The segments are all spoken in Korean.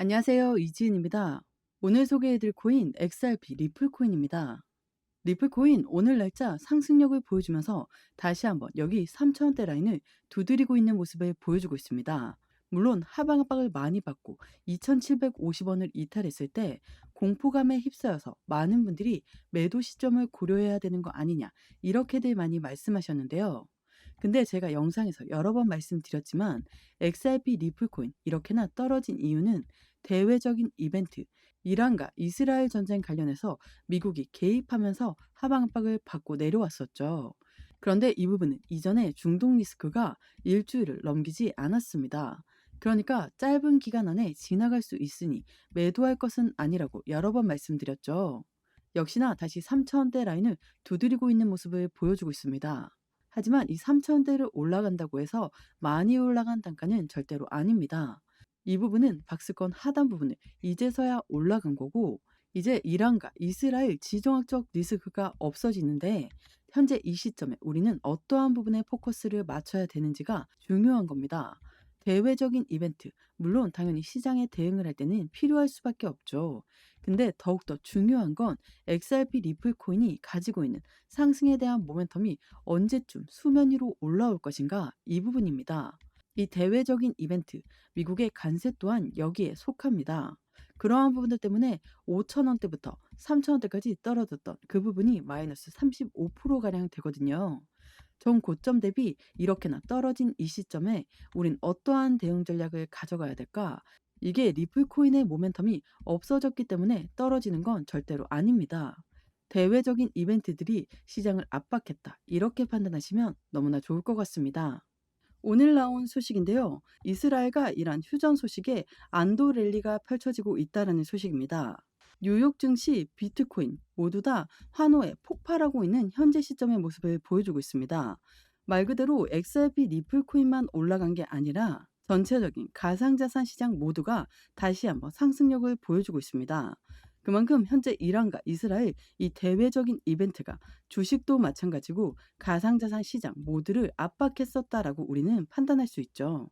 안녕하세요. 이지은입니다. 오늘 소개해드릴 코인 XRP 리플 코인입니다. 리플 코인 오늘 날짜 상승력을 보여주면서 다시 한번 여기 3,000원대 라인을 두드리고 있는 모습을 보여주고 있습니다. 물론 하방 압박을 많이 받고 2,750원을 이탈했을 때 공포감에 휩싸여서 많은 분들이 매도 시점을 고려해야 되는 거 아니냐 이렇게들 많이 말씀하셨는데요. 근데 제가 영상에서 여러 번 말씀드렸지만 XRP 리플 코인 이렇게나 떨어진 이유는 대외적인 이벤트, 이란과 이스라엘 전쟁 관련해서 미국이 개입하면서 하방 압박을 받고 내려왔었죠. 그런데 이 부분은 이전에 중동 리스크가 일주일을 넘기지 않았습니다. 그러니까 짧은 기간 안에 지나갈 수 있으니 매도할 것은 아니라고 여러 번 말씀드렸죠. 역시나 다시 3,000원대 라인을 두드리고 있는 모습을 보여주고 있습니다. 하지만 이 3,000원대를 올라간다고 해서 많이 올라간 단가는 절대로 아닙니다. 이 부분은 박스권 하단 부분을 이제서야 올라간 거고, 이제 이란과 이스라엘 지정학적 리스크가 없어지는데 현재 이 시점에 우리는 어떠한 부분에 포커스를 맞춰야 되는지가 중요한 겁니다. 대외적인 이벤트, 물론 당연히 시장에 대응을 할 때는 필요할 수밖에 없죠. 근데 더욱더 중요한 건 XRP 리플 코인이 가지고 있는 상승에 대한 모멘텀이 언제쯤 수면 위로 올라올 것인가, 이 부분입니다. 이 대외적인 이벤트, 미국의 관세 또한 여기에 속합니다. 그러한 부분들 때문에 5,000원대부터 3,000원대까지 떨어졌던 그 부분이 마이너스 35%가량 되거든요. 전 고점 대비 이렇게나 떨어진 이 시점에 우린 어떠한 대응 전략을 가져가야 될까? 이게 리플 코인의 모멘텀이 없어졌기 때문에 떨어지는 건 절대로 아닙니다. 대외적인 이벤트들이 시장을 압박했다, 이렇게 판단하시면 너무나 좋을 것 같습니다. 오늘 나온 소식인데요. 이스라엘과 이란 휴전 소식에 안도 랠리가 펼쳐지고 있다는 소식입니다. 뉴욕 증시, 비트코인 모두 다 환호에 폭발하고 있는 현재 시점의 모습을 보여주고 있습니다. 말 그대로 XRP 리플 코인만 올라간 게 아니라 전체적인 가상자산 시장 모두가 다시 한번 상승력을 보여주고 있습니다. 그만큼 현재 이란과 이스라엘 이 대외적인 이벤트가 주식도 마찬가지고 가상자산 시장 모두를 압박했었다라고 우리는 판단할 수 있죠.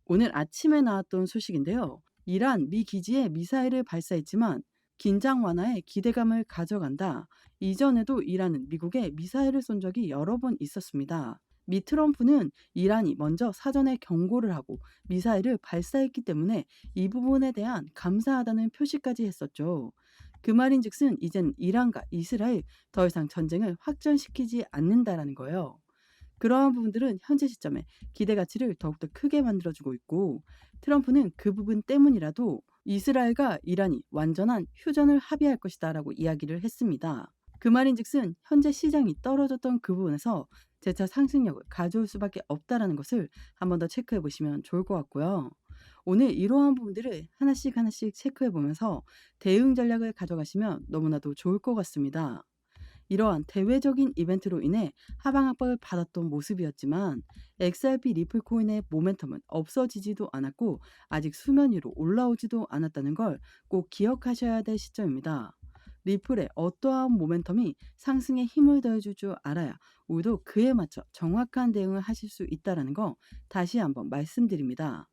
오늘 아침에 나왔던 소식인데요. 이란 미 기지에 미사일을 발사했지만 긴장 완화에 기대감을 가져간다. 이전에도 이란은 미국에 미사일을 쏜 적이 여러 번 있었습니다. 미 트럼프는 이란이 먼저 사전에 경고를 하고 미사일을 발사했기 때문에 이 부분에 대한 감사하다는 표시까지 했었죠. 그 말인즉슨 이젠 이란과 이스라엘 더 이상 전쟁을 확전시키지 않는다라는 거예요. 그러한 부분들은 현재 시점에 기대 가치를 더욱더 크게 만들어주고 있고, 트럼프는 그 부분 때문이라도 이스라엘과 이란이 완전한 휴전을 합의할 것이다라고 이야기를 했습니다. 그 말인즉슨 현재 시장이 떨어졌던 그 부분에서 재차 상승력을 가져올 수밖에 없다라는 것을 한 번 더 체크해 보시면 좋을 것 같고요. 오늘 이러한 부분들을 하나씩 하나씩 체크해 보면서 대응 전략을 가져가시면 너무나도 좋을 것 같습니다. 이러한 대외적인 이벤트로 인해 하방 압박을 받았던 모습이었지만 XRP 리플 코인의 모멘텀은 없어지지도 않았고 아직 수면 위로 올라오지도 않았다는 걸 꼭 기억하셔야 될 시점입니다. 리플의 어떠한 모멘텀이 상승에 힘을 더해줄 줄 알아야 우리도 그에 맞춰 정확한 대응을 하실 수 있다는 거 다시 한번 말씀드립니다.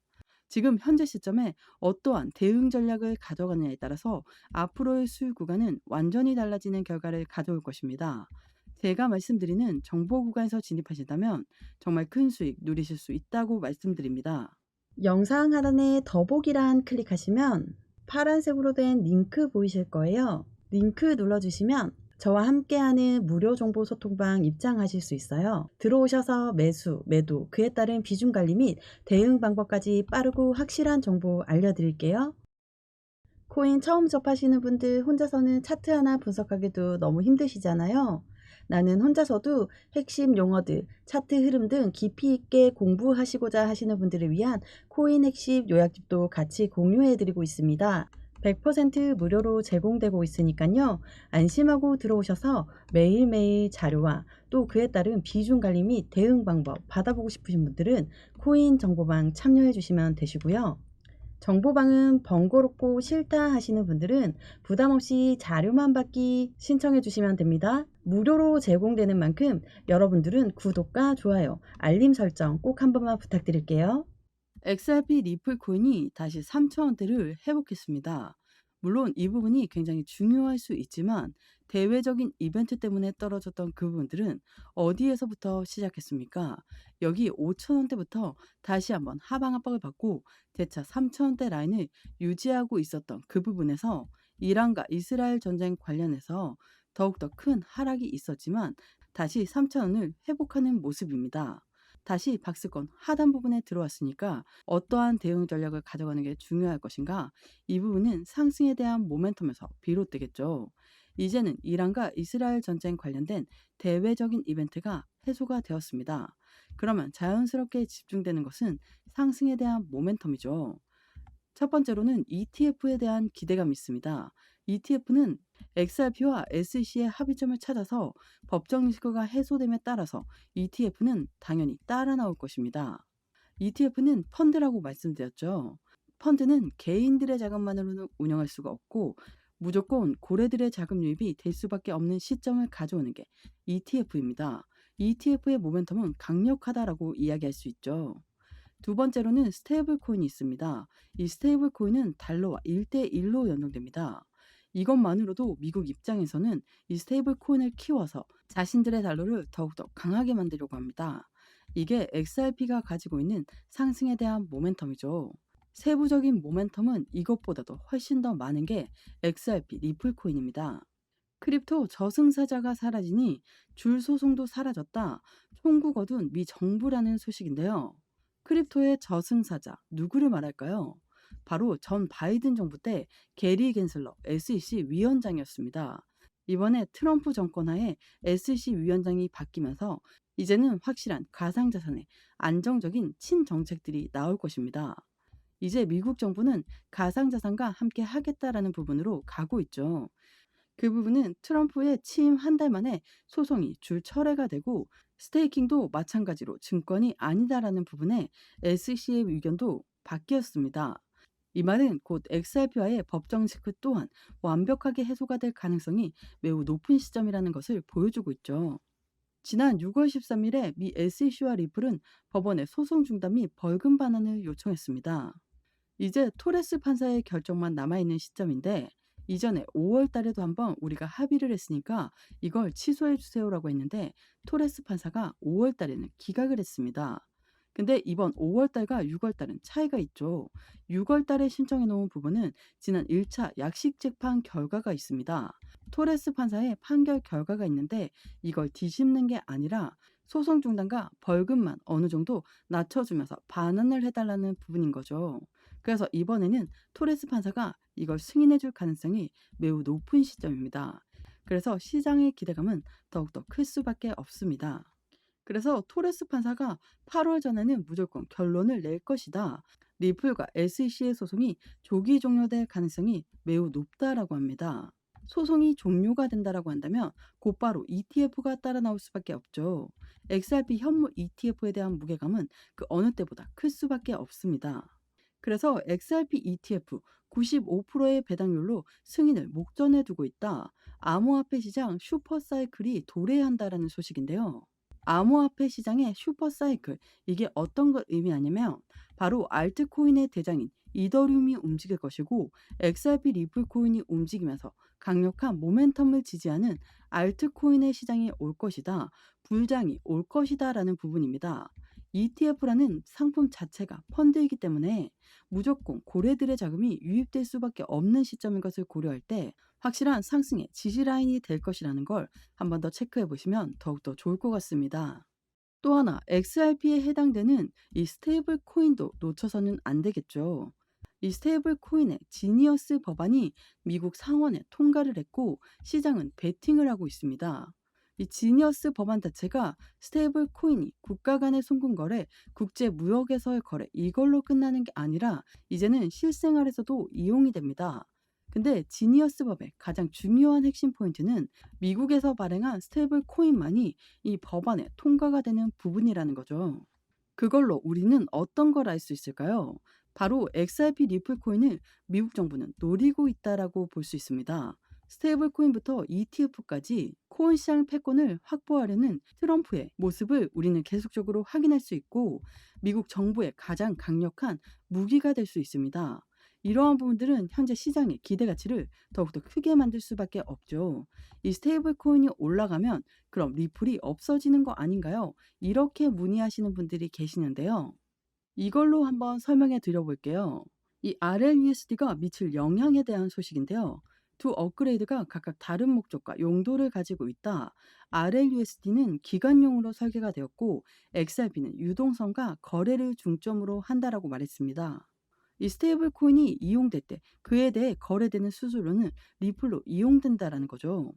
지금 현재 시점에 어떠한 대응 전략을 가져가느냐에 따라서 앞으로의 수익 구간은 완전히 달라지는 결과를 가져올 것입니다. 제가 말씀드리는 정보 구간에서 진입하신다면 정말 큰 수익 누리실 수 있다고 말씀드립니다. 영상 하단에 더보기란 클릭하시면 파란색으로 된 링크 보이실 거예요. 링크 눌러주시면 저와 함께하는 무료 정보 소통방 입장하실 수 있어요. 들어오셔서 매수, 매도, 그에 따른 비중 관리 및 대응 방법까지 빠르고 확실한 정보 알려드릴게요. 코인 처음 접하시는 분들 혼자서는 차트 하나 분석하기도 너무 힘드시잖아요. 나는 혼자서도 핵심 용어들, 차트 흐름 등 깊이 있게 공부하시고자 하시는 분들을 위한 코인 핵심 요약집도 같이 공유해드리고 있습니다. 100% 무료로 제공되고 있으니까요. 안심하고 들어오셔서 매일매일 자료와 또 그에 따른 비중 관리 및 대응 방법 받아보고 싶으신 분들은 코인 정보방 참여해 주시면 되시고요. 정보방은 번거롭고 싫다 하시는 분들은 부담없이 자료만 받기 신청해 주시면 됩니다. 무료로 제공되는 만큼 여러분들은 구독과 좋아요, 알림 설정 꼭 한 번만 부탁드릴게요. XRP 리플 코인이 다시 3,000원대를 회복했습니다. 물론 이 부분이 굉장히 중요할 수 있지만 대외적인 이벤트 때문에 떨어졌던 그 부분들은 어디에서부터 시작했습니까? 여기 5,000원대부터 다시 한번 하방 압박을 받고 재차 3,000원대 라인을 유지하고 있었던 그 부분에서 이란과 이스라엘 전쟁 관련해서 더욱더 큰 하락이 있었지만 다시 3,000원을 회복하는 모습입니다. 다시 박스권 하단 부분에 들어왔으니까 어떠한 대응 전략을 가져가는 게 중요할 것인가? 이 부분은 상승에 대한 모멘텀에서 비롯되겠죠. 이제는 이란과 이스라엘 전쟁 관련된 대외적인 이벤트가 해소가 되었습니다. 그러면 자연스럽게 집중되는 것은 상승에 대한 모멘텀이죠. 첫 번째로는 ETF에 대한 기대감이 있습니다. ETF는 XRP와 SEC의 합의점을 찾아서 법정 리스크가 해소됨에 따라서 ETF는 당연히 따라 나올 것입니다. ETF는 펀드라고 말씀드렸죠. 펀드는 개인들의 자금만으로는 운영할 수가 없고 무조건 고래들의 자금 유입이 될 수밖에 없는 시점을 가져오는 게 ETF입니다. ETF의 모멘텀은 강력하다라고 이야기할 수 있죠. 두 번째로는 스테이블 코인이 있습니다. 이 스테이블 코인은 달러와 1대1로 연동됩니다. 이것만으로도 미국 입장에서는 이 스테이블 코인을 키워서 자신들의 달러를 더욱더 강하게 만들려고 합니다. 이게 XRP가 가지고 있는 상승에 대한 모멘텀이죠. 세부적인 모멘텀은 이것보다도 훨씬 더 많은 게 XRP 리플 코인입니다. 크립토 저승사자가 사라지니 줄 소송도 사라졌다. 총국 얻은 미 정부라는 소식인데요. 크립토의 저승사자 누구를 말할까요? 바로 전 바이든 정부 때 게리 겐슬러 SEC 위원장이었습니다. 이번에 트럼프 정권 하에 SEC 위원장이 바뀌면서 이제는 확실한 가상자산의 안정적인 친정책들이 나올 것입니다. 이제 미국 정부는 가상자산과 함께 하겠다라는 부분으로 가고 있죠. 그 부분은 트럼프의 취임 한 달 만에 소송이 줄철회가 되고 스테이킹도 마찬가지로 증권이 아니다라는 부분에 SEC의 의견도 바뀌었습니다. 이 말은 곧 XRP와의 법정 리스크 또한 완벽하게 해소가 될 가능성이 매우 높은 시점이라는 것을 보여주고 있죠. 지난 6월 13일에 미 SEC와 리플은 법원에 소송 중단 및 벌금 반환을 요청했습니다. 이제 토레스 판사의 결정만 남아있는 시점인데 이전에 5월 달에도 한번 우리가 합의를 했으니까 이걸 취소해 주세요라고 했는데 토레스 판사가 5월 달에는 기각을 했습니다. 근데 이번 5월 달과 6월 달은 차이가 있죠. 6월 달에 신청해 놓은 부분은 지난 1차 약식 재판 결과가 있습니다. 토레스 판사의 판결 결과가 있는데 이걸 뒤집는 게 아니라 소송 중단과 벌금만 어느 정도 낮춰주면서 반환을 해달라는 부분인 거죠. 그래서 이번에는 토레스 판사가 이걸 승인해 줄 가능성이 매우 높은 시점입니다. 그래서 시장의 기대감은 더욱더 클 수밖에 없습니다. 그래서 토레스 판사가 8월 전에는 무조건 결론을 낼 것이다. 리플과 SEC의 소송이 조기 종료될 가능성이 매우 높다라고 합니다. 소송이 종료가 된다라고 한다면 곧바로 ETF가 따라 나올 수밖에 없죠. XRP 현물 ETF에 대한 무게감은 그 어느 때보다 클 수밖에 없습니다. 그래서 XRP ETF 95%의 배당률로 승인을 목전에 두고 있다. 암호화폐 시장 슈퍼사이클이 도래한다라는 소식인데요. 암호화폐 시장의 슈퍼사이클, 이게 어떤 걸 의미하냐면 바로 알트코인의 대장인 이더리움이 움직일 것이고 XRP 리플 코인이 움직이면서 강력한 모멘텀을 지지하는 알트코인의 시장이 올 것이다. 불장이 올 것이다 라는 부분입니다. ETF라는 상품 자체가 펀드이기 때문에 무조건 고래들의 자금이 유입될 수밖에 없는 시점인 것을 고려할 때 확실한 상승의 지지라인이 될 것이라는 걸 한 번 더 체크해 보시면 더욱더 좋을 것 같습니다. 또 하나 XRP에 해당되는 이 스테이블 코인도 놓쳐서는 안 되겠죠. 이 스테이블 코인의 지니어스 법안이 미국 상원에 통과를 했고 시장은 베팅을 하고 있습니다. 이 지니어스 법안 자체가 스테이블 코인이 국가 간의 송금 거래, 국제 무역에서의 거래 이걸로 끝나는 게 아니라 이제는 실생활에서도 이용이 됩니다. 근데 지니어스 법의 가장 중요한 핵심 포인트는 미국에서 발행한 스테이블 코인만이 이 법안에 통과가 되는 부분이라는 거죠. 그걸로 우리는 어떤 걸 알 수 있을까요? 바로 XRP 리플 코인을 미국 정부는 노리고 있다라고 볼 수 있습니다. 스테이블 코인부터 ETF까지 코인 시장 패권을 확보하려는 트럼프의 모습을 우리는 계속적으로 확인할 수 있고 미국 정부의 가장 강력한 무기가 될 수 있습니다. 이러한 부분들은 현재 시장의 기대 가치를 더욱더 크게 만들 수밖에 없죠. 이 스테이블 코인이 올라가면 그럼 리플이 없어지는 거 아닌가요? 이렇게 문의하시는 분들이 계시는데요. 이걸로 한번 설명해 드려볼게요. 이 RLUSD가 미칠 영향에 대한 소식인데요. 두 업그레이드가 각각 다른 목적과 용도를 가지고 있다. RLUSD는 기관용으로 설계가 되었고 XRP는 유동성과 거래를 중점으로 한다라고 말했습니다. 이 스테이블 코인이 이용될 때 그에 대해 거래되는 수수료는 리플로 이용된다라는 거죠.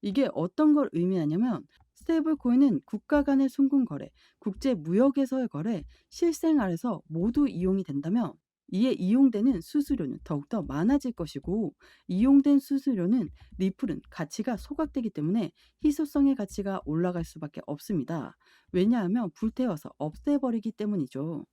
이게 어떤 걸 의미하냐면 스테이블 코인은 국가 간의 송금 거래, 국제 무역에서의 거래, 실생활에서 모두 이용이 된다면 이에 이용되는 수수료는 더욱더 많아질 것이고 이용된 수수료는 리플은 가치가 소각되기 때문에 희소성의 가치가 올라갈 수밖에 없습니다. 왜냐하면 불태워서 없애버리기 때문이죠.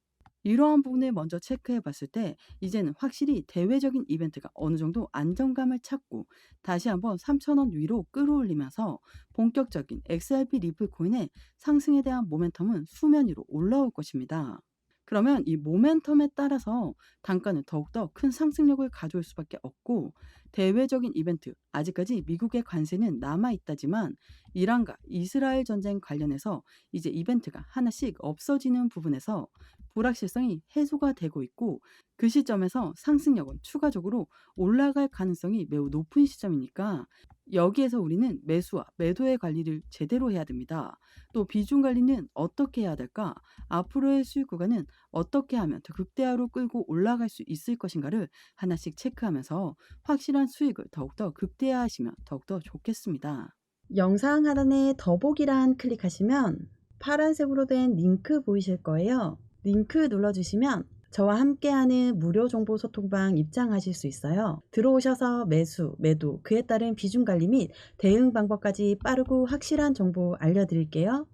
이러한 부분을 먼저 체크해 봤을 때 이제는 확실히 대외적인 이벤트가 어느 정도 안정감을 찾고 다시 한번 3,000원 위로 끌어올리면서 본격적인 XRP 리플 코인의 상승에 대한 모멘텀은 수면 위로 올라올 것입니다. 그러면 이 모멘텀에 따라서 단가는 더욱더 큰 상승력을 가져올 수밖에 없고 대외적인 이벤트, 아직까지 미국의 관세는 남아있다지만 이란과 이스라엘 전쟁 관련해서 이제 이벤트가 하나씩 없어지는 부분에서 불확실성이 해소가 되고 있고 그 시점에서 상승력은 추가적으로 올라갈 가능성이 매우 높은 시점이니까 여기에서 우리는 매수와 매도의 관리를 제대로 해야 됩니다. 또 비중 관리는 어떻게 해야 될까? 앞으로의 수익 구간은 어떻게 하면 더 극대화로 끌고 올라갈 수 있을 것인가를 하나씩 체크하면서 확실한 수익을 더욱더 극대화하시면 더욱더 좋겠습니다. 영상 하단에 더보기란 클릭하시면 파란색으로 된 링크 보이실 거예요. 링크 눌러주시면 저와 함께하는 무료 정보 소통방 입장하실 수 있어요. 들어오셔서 매수, 매도, 그에 따른 비중 관리 및 대응 방법까지 빠르고 확실한 정보 알려드릴게요.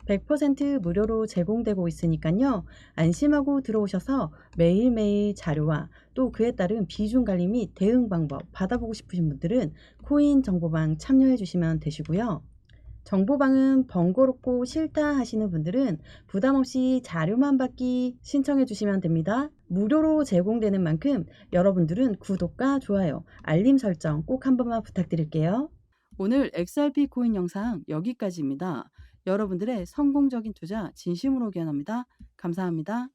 100% 무료로 제공되고 있으니까요. 안심하고 들어오셔서 매일매일 자료와 또 그에 따른 비중 관리 및 대응 방법 받아보고 싶으신 분들은 코인 정보방 참여해 주시면 되시고요. 정보방은 번거롭고 싫다 하시는 분들은 부담없이 자료만 받기 신청해 주시면 됩니다. 무료로 제공되는 만큼 여러분들은 구독과 좋아요, 알림 설정 꼭 한 번만 부탁드릴게요. 오늘 XRP 코인 영상 여기까지입니다. 여러분들의 성공적인 투자 진심으로 기원합니다. 감사합니다.